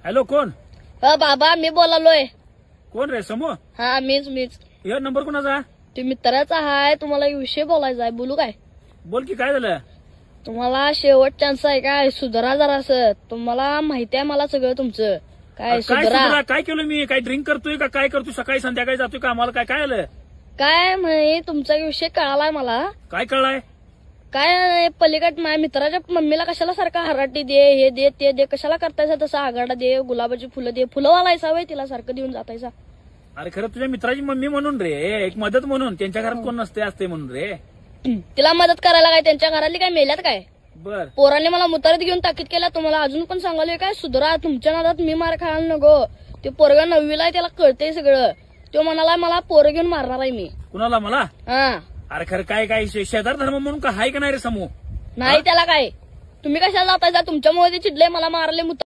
Hello, कोण? बाबा मी बोलालोय. कोण रे? समूह? हा मीच. हे नंबर कोणाचा? ते मित्राचा हाय. तुम्हाला एक विषय बोलायचा आहे. बोलू काय? बोल की, काय झालं? तुम्हाला शेवट चान्स आहे. काय सुधारा जरासं. तुम्हाला माहिती आहे मला सगळं तुमचं. काय काय सुधारा. सुधारा? काय केलं मी? काय ड्रिंक करतोय का? काय करतोय? सकाळी संध्याकाळी जातोय का? आम्हाला काय आलं? काय म्हणे तुमचा विषय कळालाय मला. काय कळलाय? काय पलीकड माझ्या मित्राच्या मम्मीला कशाला सारखा हराटी दे, हे दे, ते दे, कशाला करतायसा तसं आगाडा दे, गुलाबाची फुलं दे, फुलं वालायचा वय तिला सारखं देऊन जातायसा. अरे खरं तुझ्या मित्राची मम्मी म्हणून रे, एक मदत म्हणून. त्यांच्या घरात कोण नसते असते म्हणून रे. तिला मदत करायला काय त्यांच्या घरातली काय मेल्यात काय? बर, पोराने मला मुतारीत घेऊन ताकीद केला. तुम्हाला अजून पण सांगालोय काय सुधरा. तुमच्या नादात मी मार खायला नको. ते पोरगा 9वीला आहे, त्याला कळतंय सगळं. तो म्हणाला मला पोरं घेऊन मारणार आहे मी. कुणाला? मला? हा अरे खरं काय शेजार धर्म म्हणून का हाय का नाही रे समूह? नाही त्याला काय. तुम्ही कशाला जातायसा? तुमच्यामुळे ते चिडले मला मारले.